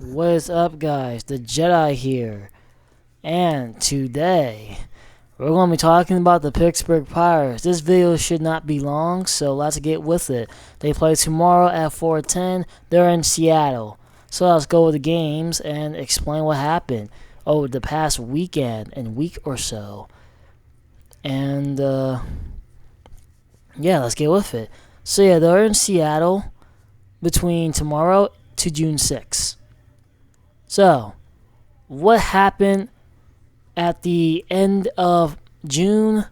What is up, guys? The Jedi here, and today we're going to be talking about the Pittsburgh Pirates. This video should not be long, so let's get with it. They play tomorrow at 4:10. They're in Seattle. So let's go with the games and explain what happened over the past weekend and week or so. And yeah, let's get with it. So yeah, they're in Seattle between tomorrow to June 6th. So, what happened at the end of June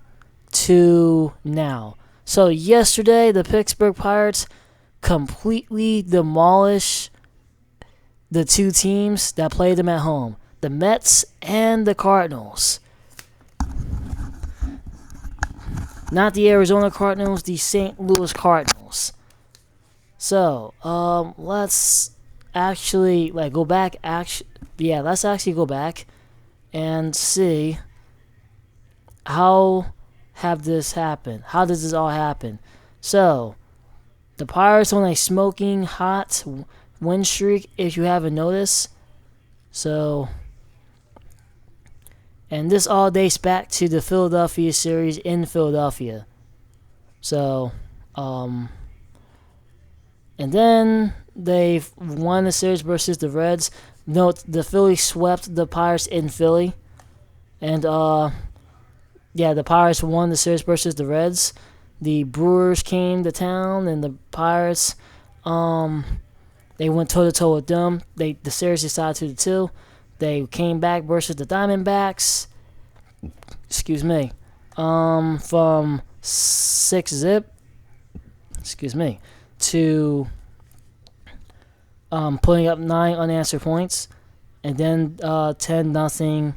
to now? So, yesterday, the Pittsburgh Pirates completely demolished the two teams that played them at home, the Mets and the Cardinals. Not the Arizona Cardinals, the St. Louis Cardinals. So, let's actually go back. Let's actually go back and see how have this happened. How does this all happen? So, the Pirates on a smoking hot win streak, if you haven't noticed. So, and this all dates back to the Philadelphia series in Philadelphia. So, and then they've won the series versus the Reds. Note, the Phillies swept the Pirates in Philly. And, the Pirates won the series versus the Reds. The Brewers came to town, and the Pirates, they went toe-to-toe with them. The series decided 2-2. They came back versus the Diamondbacks. Excuse me. From 6-zip. Excuse me. To putting up 9 unanswered points, and then 10-0.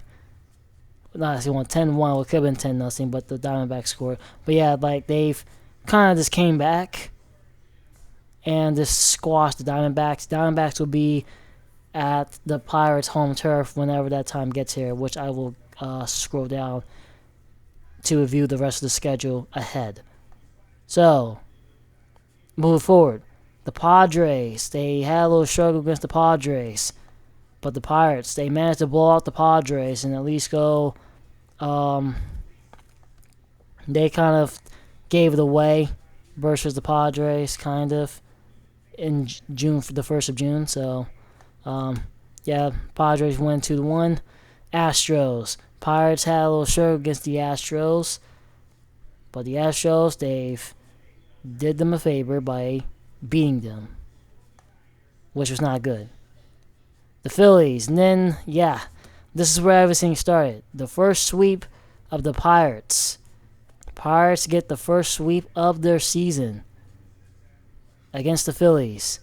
Not actually 10-1. Well, it could have been 10-0, but the Diamondbacks scored. But yeah, they've kind of just came back and just squashed the Diamondbacks. Diamondbacks will be at the Pirates' home turf whenever that time gets here, which I will scroll down to review the rest of the schedule ahead. So, moving forward. The Padres, they had a little struggle against the Padres. But the Pirates, they managed to blow out the Padres and at least go, they kind of gave it away versus the Padres, kind of, in June, for the 1st of June. So, Padres win 2-1. Astros, Pirates had a little struggle against the Astros. But the Astros, they've did them a favor by beating them, which was not good. The Phillies, and then, this is where everything started. The first sweep of the Pirates. Pirates get the first sweep of their season against the Phillies.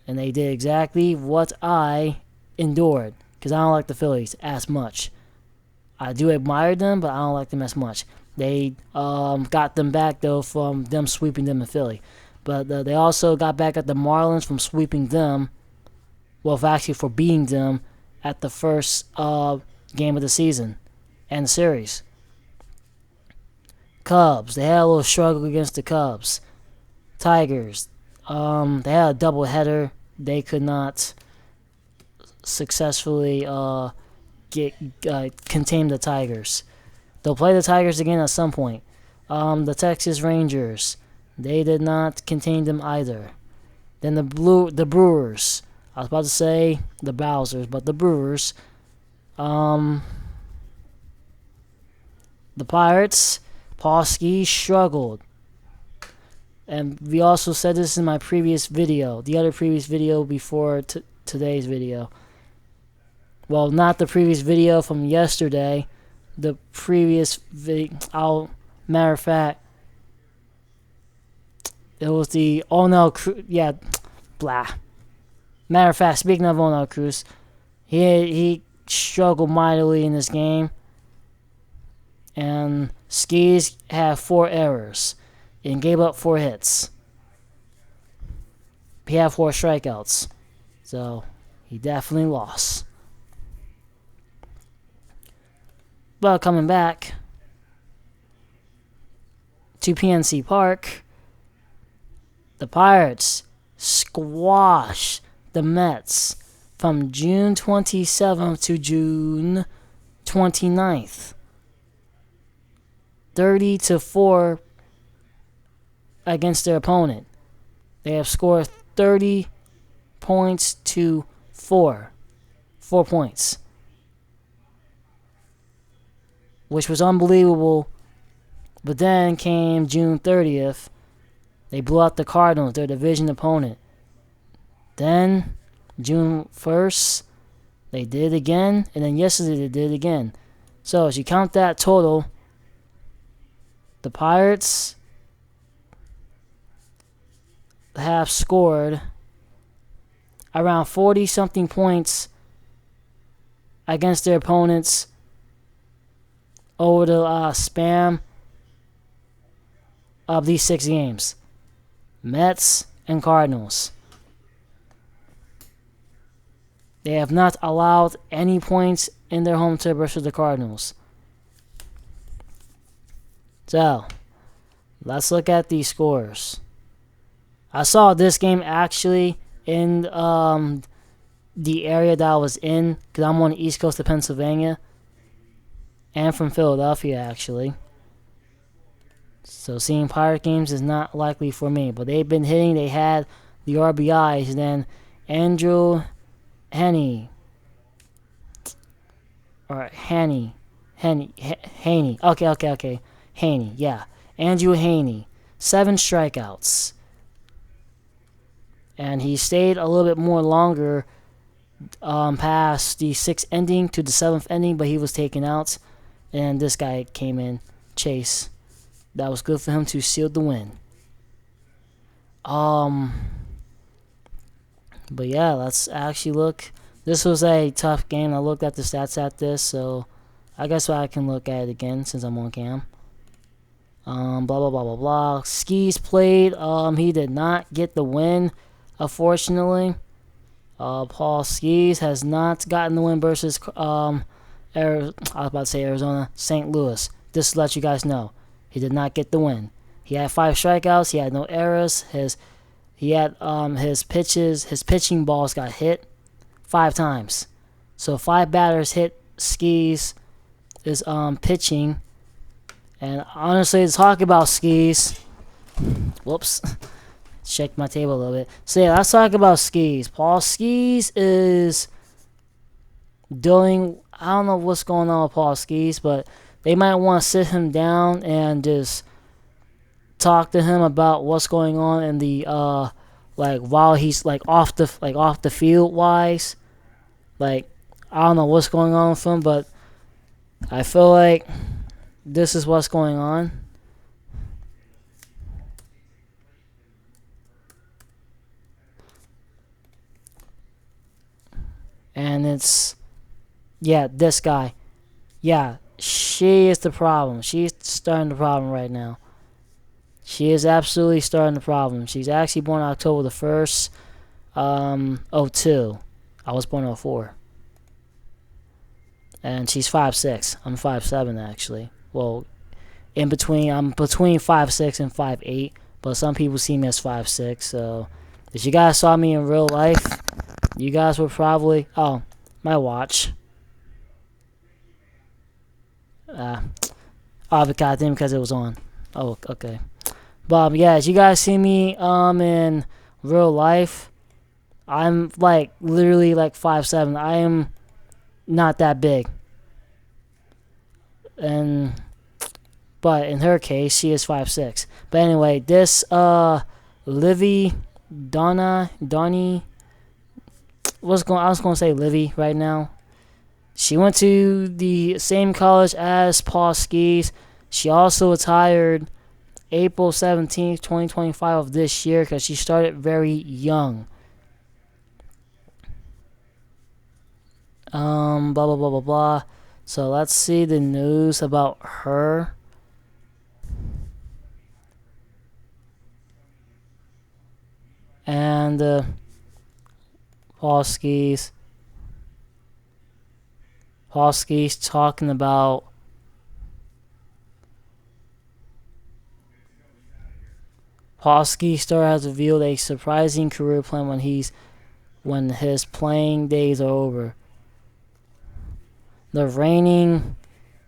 And they did exactly what I endured, because I don't like the Phillies as much. I do admire them, but I don't like them as much. They got them back, though, from them sweeping them in Philly. But they also got back at the Marlins from sweeping them. Well, for beating them at the first game of the season and the series. Cubs, they had a little struggle against the Cubs. Tigers, they had a doubleheader. They could not successfully contain the Tigers. They'll play the Tigers again at some point. The Texas Rangers, they did not contain them either. Then the Brewers. I was about to say the Bowsers, but the Brewers. The Pirates, Paulski struggled. And we also said this in my previous video, the other previous video before today's video. Well, not the previous video from yesterday. The previous video, matter of fact, it was the Matter of fact, speaking of Onel Cruz, he struggled mightily in this game. And Skis had 4 errors and gave up 4 hits. He had 4 strikeouts. So, he definitely lost. But coming back to PNC Park, the Pirates squashed the Mets from June 27th to June 29th. 30-4 against their opponent. They have scored 30 points to 4. 4 points. Which was unbelievable. But then came June 30th. They blew out the Cardinals, their division opponent. Then, June 1st, they did it again. And then yesterday they did it again. So, as you count that total, the Pirates have scored around 40-something points against their opponents over the span of these 6 games. Mets and Cardinals. They have not allowed any points in their home turf versus the Cardinals. So, let's look at these scores. I saw this game actually in the area that I was in, because I'm on the east coast of Pennsylvania and from Philadelphia actually. So seeing Pirate games is not likely for me, but they've been hitting. They had the RBIs, and then Andrew Haney, or Haney, okay, Haney, yeah, Andrew Haney, 7 strikeouts. And he stayed a little bit more longer past the 6th inning to the 7th inning, but he was taken out. And this guy came in, Chase. That was good for him to seal the win. But yeah, let's actually look. This was a tough game. I looked at the stats at this, so I guess I can look at it again since I'm on cam. Blah, blah, blah, blah, blah. Skis played. He did not get the win, unfortunately. Paul Skis has not gotten the win versus I was about to say Arizona, St. Louis. Just to let you guys know, he did not get the win. He had 5 strikeouts. He had no errors. His pitching balls got hit 5 times. So 5 batters hit Skis is pitching. And honestly, to talk about Skis, whoops, check my table a little bit. So yeah, let's talk about Skis. Paul Skis is doing, I don't know what's going on with Paul Skis, but they might want to sit him down and just talk to him about what's going on in the while he's off the field wise. I don't know what's going on with him, but I feel like this is what's going on. And it's, yeah, this guy. Yeah, she is the problem. She's starting the problem right now. She is absolutely starting the problem. She's actually born October the 1st, 02. I was born 04. And she's 5'6". I'm 5'7", actually. Well, I'm between 5'6" and 5'8", but some people see me as 5'6". So, if you guys saw me in real life, you guys would probably... Oh, my watch. Because it was on. Oh, okay. But yeah, as you guys see me in real life, I'm literally 5'7". I am not that big. But in her case, she is 5'6". But anyway, this Livy Donnie, I was gonna say Livy right now. She went to the same college as Paul Skis. She also retired April 17th, 2025 of this year because she started very young. Blah, blah, blah, blah, blah. So let's see the news about her. And Paul Skis talking about Paul Skis has revealed a surprising career plan when his playing days are over. The reigning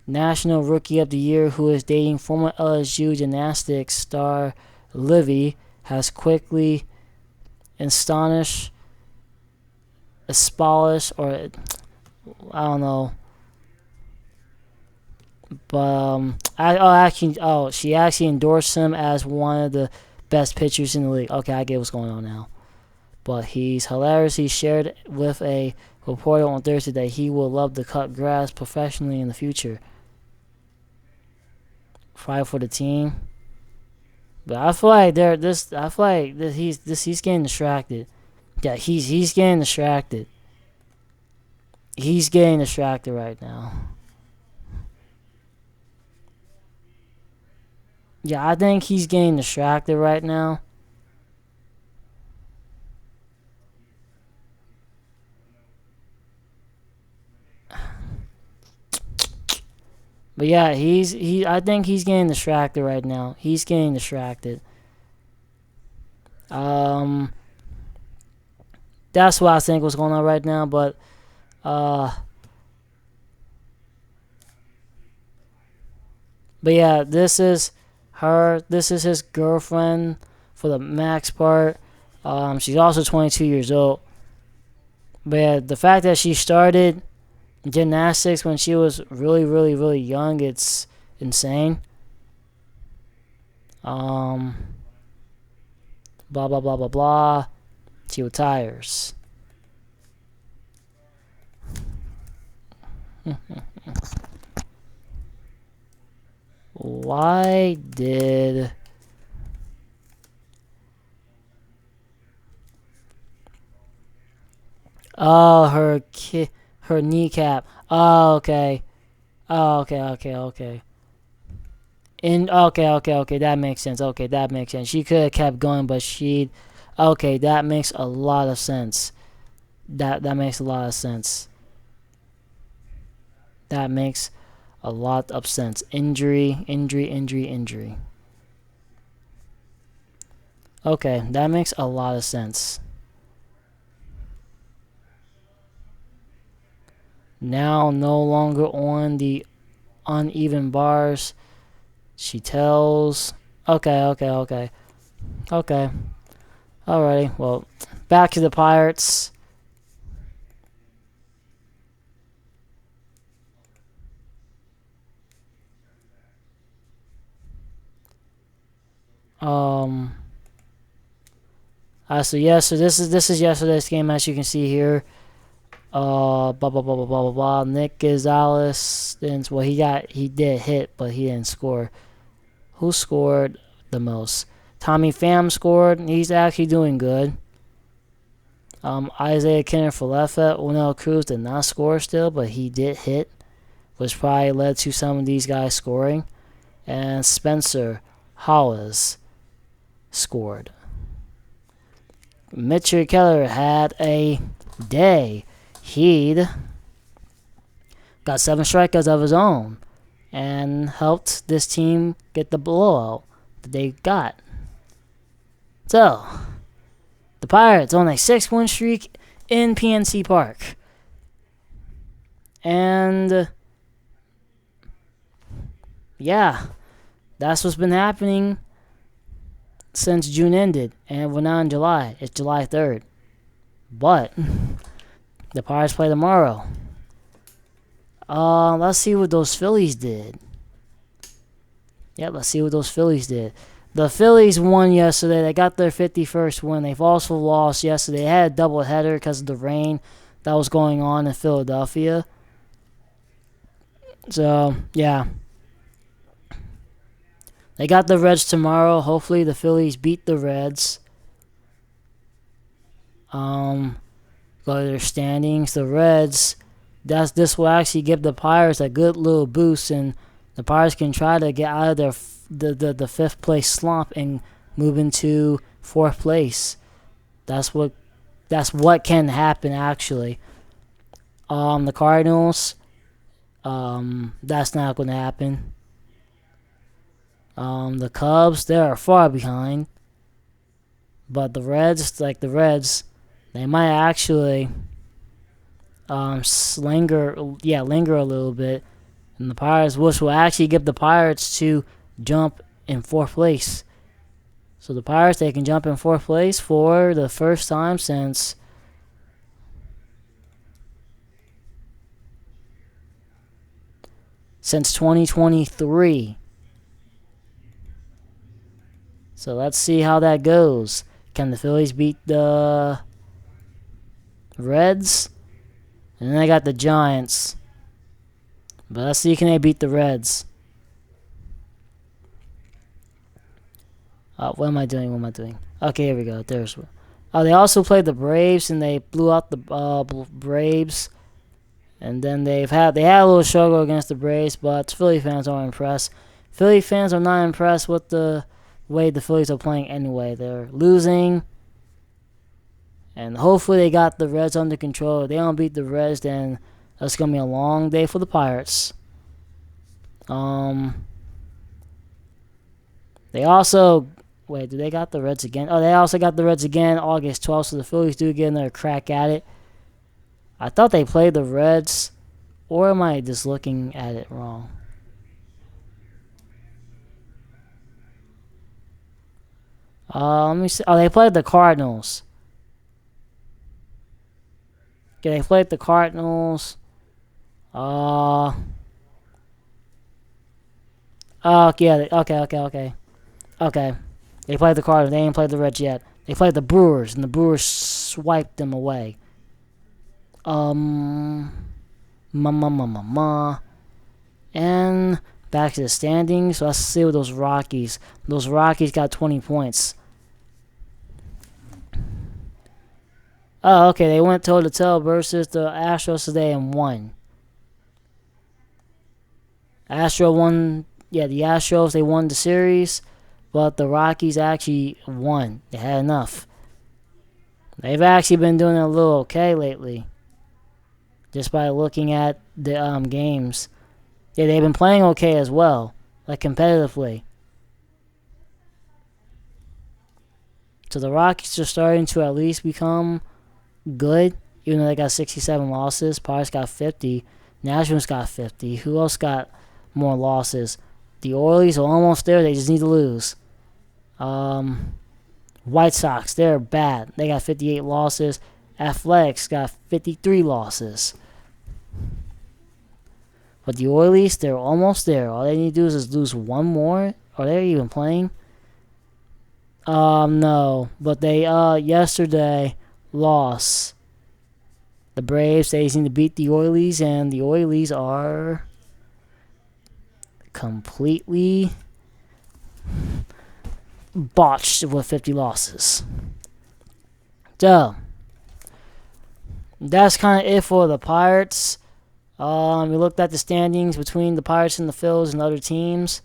National Rookie of the Year, who is dating former LSU gymnastics star Livy, has quickly astonished, or I don't know, but she actually endorsed him as one of the best pitchers in the league. Okay, I get what's going on now. But he's hilarious. He shared with a reporter on Thursday that he will love to cut grass professionally in the future. Probably for the team. But I feel like he's getting distracted. Yeah, he's getting distracted. He's getting distracted right now. Yeah, I think he's getting distracted right now. But yeah, I think he's getting distracted right now. He's getting distracted. That's what I think was going on right now. But yeah, this is her. This is his girlfriend for the max part. She's also 22 years old. But yeah, the fact that she started gymnastics when she was really, really, really young, it's insane. Blah blah blah blah blah. She retires. Why did her kneecap. Oh, okay. Oh, okay. Okay. That makes sense. Okay, that makes sense. She could have kept going, but okay, that makes a lot of sense. That makes a lot of sense. That makes a lot of sense. Injury. Okay, that makes a lot of sense. Now no longer on the uneven bars. She tells. Okay. Alrighty. Well, back to the Pirates. So this is yesterday's game, as you can see here. Blah blah blah blah blah blah blah. Nick Gonzalez didn't. Well, he did hit, but he didn't score. Who scored the most? Tommy Pham scored. He's actually doing good. Isaiah Kenneth Falefa, Unel Cruz did not score still, but he did hit, which probably led to some of these guys scoring. And Spencer Hollis scored. Mitchell Keller had a day. He'd got 7 strikeouts of his own and helped this team get the blowout that they got. So, the Pirates on a 6-win streak in PNC Park. And yeah, that's what's been happening since June ended, and we're now in July. It's July 3rd. But the Pirates play tomorrow. Let's see what those Phillies did. Let's see what those Phillies did. The Phillies won yesterday. They got their 51st win. They've also lost yesterday. They had a doubleheader because of the rain that was going on in Philadelphia. So, yeah. They got the Reds tomorrow. Hopefully the Phillies beat the Reds. Go to their standings. The Reds, this will actually give the Pirates a good little boost, and the Pirates can try to get out of their the 5th place slump and move into 4th place. That's what can happen actually. The Cardinals, that's not going to happen. The Cubs, they are far behind. But the Reds, They might actually linger a little bit, and the Pirates, which will actually give the Pirates to jump in fourth place. So the Pirates, they can jump in fourth place for the first time since 2023. So let's see how that goes. Can the Phillies beat the Reds? And then I got the Giants. But let's see, can they beat the Reds? What am I doing? Okay, here we go. There's one. Oh, they also played the Braves, and they blew out the Braves. And then they had a little struggle against the Braves, but Philly fans aren't impressed. Philly fans are not impressed with the way the Phillies are playing anyway. They're losing. And hopefully they got the Reds under control. If they don't beat the Reds, then it's going to be a long day for the Pirates. They also... Wait, do they got the Reds again? Oh, they also got the Reds again August 12th, so the Phillies do get another crack at it. I thought they played the Reds, or am I just looking at it wrong? Let me see. Oh, they played the Cardinals. Okay, they played the Cardinals. Yeah. Okay. They played the Cardinals. They ain't played the Reds yet. They played the Brewers, and the Brewers swiped them away. And back to the standings. So let's see with those Rockies. Those Rockies got 20 points. Oh, okay. They went toe-to-toe versus the Astros today and won. The Astros, they won the series, but the Rockies actually won. They had enough. They've actually been doing a little okay lately, just by looking at the games. Yeah, they've been playing okay as well, like competitively. So the Rockies are starting to at least become good, even though they got 67 losses. Pirates got 50. Nationals got 50. Who else got more losses? The Orioles are almost there. They just need to lose. White Sox, they're bad. They got 58 losses. Athletics got 53 losses. But the Orioles, they're almost there. All they need to do is lose one more. Are they even playing? No. But they, yesterday lost. The Braves, they just need to beat the Orioles, and the Orioles are completely botched with 50 losses. So, that's kind of it for the Pirates. We looked at the standings between the Pirates and the Phils and other teams.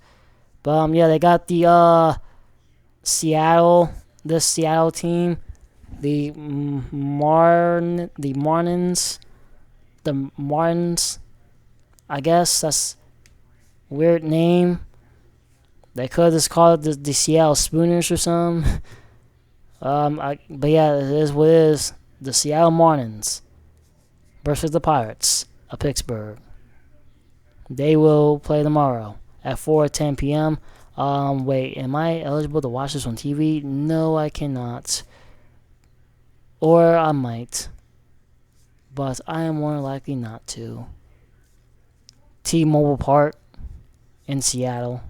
But, they got the Seattle team. The Martins. I guess that's a weird name. They could just call it the Seattle Spooners or something. But yeah, it is what it is. The Seattle Martins versus the Pirates of Pittsburgh. They will play tomorrow at 4:10 p.m. Wait, am I eligible to watch this on TV? No, I cannot. Or I might. But I am more likely not to. T-Mobile Park in Seattle.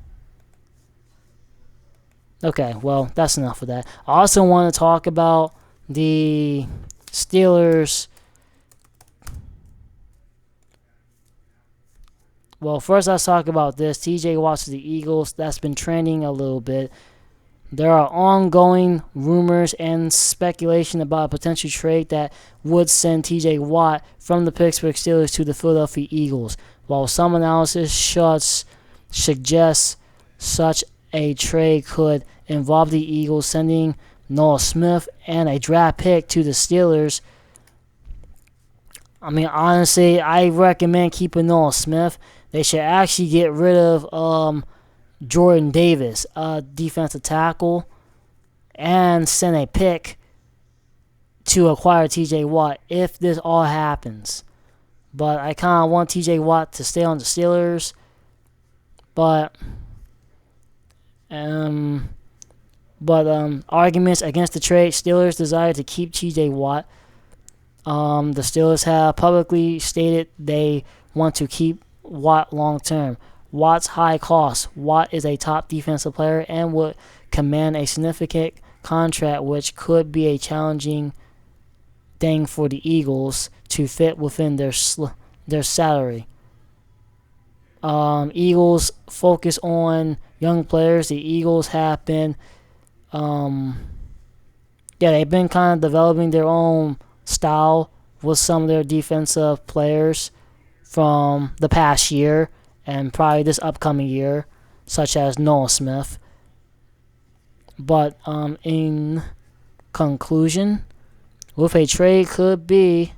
Okay, well, that's enough of that. I also want to talk about the Steelers. Well, first let's talk about this. TJ Watt to the Eagles. That's been trending a little bit. There are ongoing rumors and speculation about a potential trade that would send TJ Watt from the Pittsburgh Steelers to the Philadelphia Eagles. While some analysis suggests such a trade could involve the Eagles sending Noah Smith and a draft pick to the Steelers. I mean, honestly, I recommend keeping Noah Smith. They should actually get rid of Jordan Davis, defensive tackle, and send a pick to acquire TJ Watt if this all happens. But I kind of want TJ Watt to stay on the Steelers. But arguments against the trade: Steelers desire to keep TJ Watt. The Steelers have publicly stated they want to keep Watt long term. Watt's high cost. Watt is a top defensive player and would command a significant contract, which could be a challenging thing for the Eagles to fit within their salary. Eagles focus on young players. The Eagles have been, they've been kind of developing their own style with some of their defensive players from the past year and probably this upcoming year, such as Noah Smith. But in conclusion, with a trade could be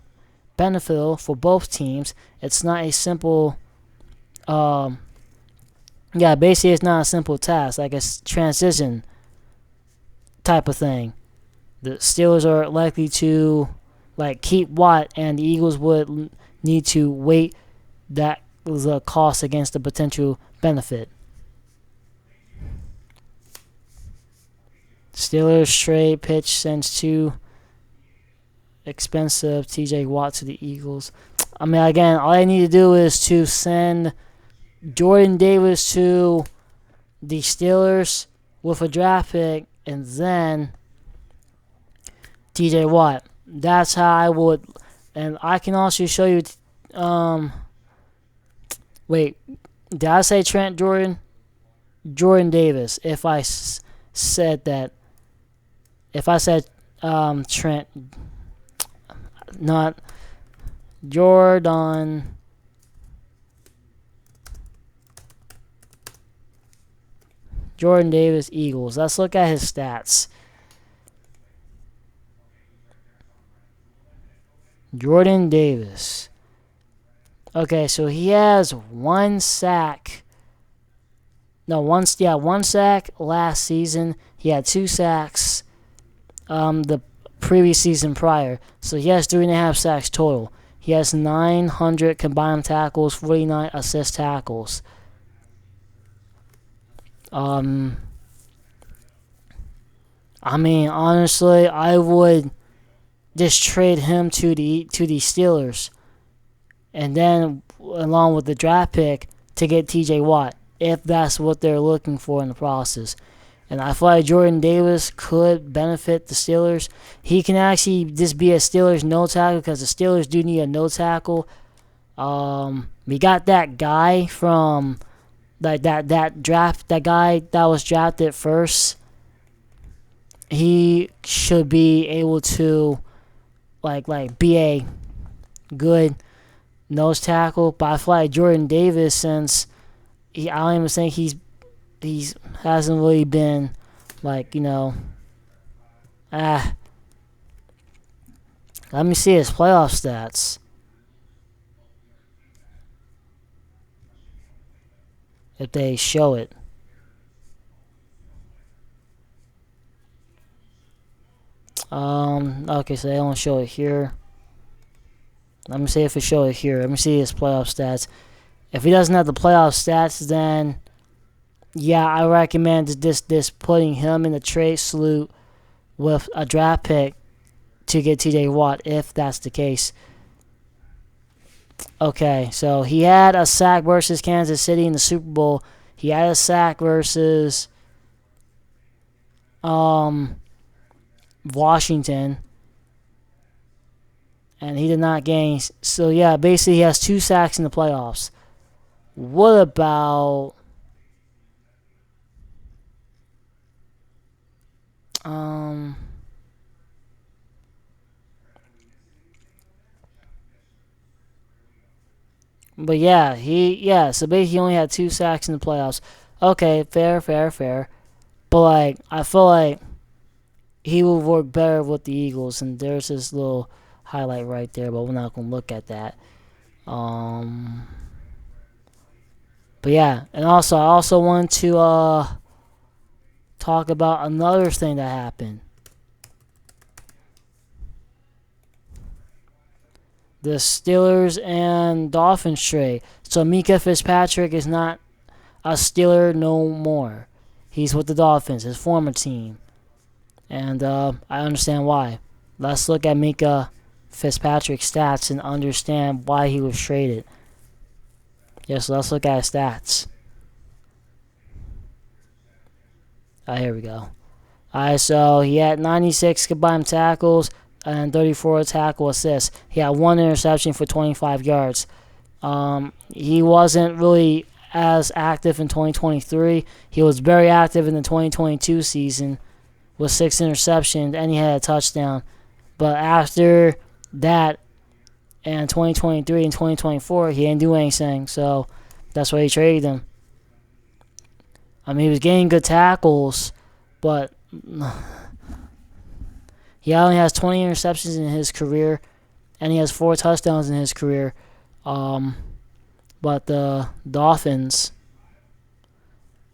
beneficial for both teams. It's not a simple, basically it's not a simple task, like a transition type of thing. The Steelers are likely to keep Watt, and the Eagles would need to weight that the cost against the potential benefit. Steelers trade pitch sends two expensive TJ Watt to the Eagles. I mean, again, all I need to do is to send Jordan Davis to the Steelers with a draft pick, and then TJ Watt. That's how I would. And I can also show you. Wait, did I say Trent Jordan? Jordan Davis. If I said that. If I said Trent. Not Jordan. Jordan Davis, Eagles. Let's look at his stats. Jordan Davis. Okay, so he has one sack. One sack last season. He had 2 sacks the previous season prior. So he has 3.5 sacks total. He has 900 combined tackles, 49 assist tackles. I mean, honestly, I would just trade him to the Steelers, and then along with the draft pick to get TJ Watt, if that's what they're looking for in the process. And I feel like Jordan Davis could benefit the Steelers. He can actually just be a Steelers no tackle because the Steelers do need a no tackle. We got that guy from that guy that was drafted first. He should be able to be a good nose tackle, but I feel like Jordan Davis, since I don't even think he hasn't really been let me see his playoff stats. If they show it. Okay, so they don't show it here. Let me see if it shows it here. Let me see his playoff stats. If he doesn't have the playoff stats, then yeah, I recommend this putting him in the trade salute with a draft pick to get TJ Watt, if that's the case. Okay, so he had a sack versus Kansas City in the Super Bowl. He had a sack versus Washington, and he did not gain. So yeah, basically he has 2 sacks in the playoffs. What about but yeah, so basically he only had 2 sacks in the playoffs. Okay, fair. But I feel like he will work better with the Eagles, and there's this little highlight right there, but we're not gonna look at that. But yeah, and I also want to talk about another thing that happened. the Steelers and Dolphins trade. So Mika Fitzpatrick is not a Steeler no more. He's with the Dolphins, his former team. And I understand why. Let's look at Mika Fitzpatrick's stats and understand why he was traded. Yes, let's look at his stats. Here we go. Alright, so he had 96 combined tackles and 34 tackle assists. He had 1 interception for 25 yards. He wasn't really as active in 2023. He was very active in the 2022 season with 6 interceptions, and he had a touchdown. But after that, and 2023 and 2024, he didn't do anything. So that's why he traded him. I mean, he was getting good tackles, but he only has 20 interceptions in his career, and he has 4 touchdowns in his career. But the Dolphins,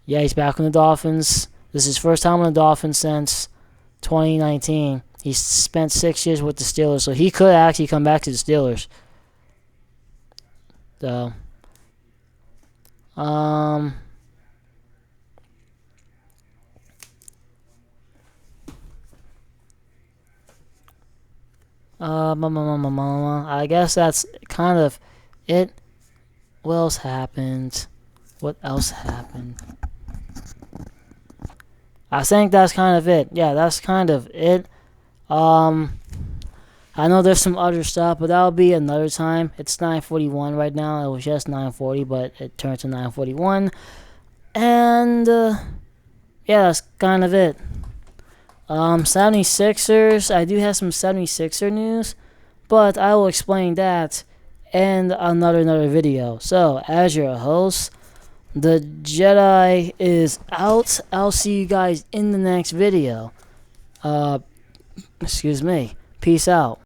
yeah, he's back on the Dolphins. This is his first time on the Dolphins since 2019. He spent 6 years with the Steelers, so he could actually come back to the Steelers. So, I guess that's kind of it. What else happened? What else happened? I think that's kind of it. Yeah, that's kind of it. I know there's some other stuff, but that'll be another time. It's 9:41 right now. It was just 9:40, but it turned to 9:41. And, yeah, that's kind of it. 76ers. I do have some 76er news, but I will explain that in another video. So, as your host, the Jedi is out. I'll see you guys in the next video. Excuse me. Peace out.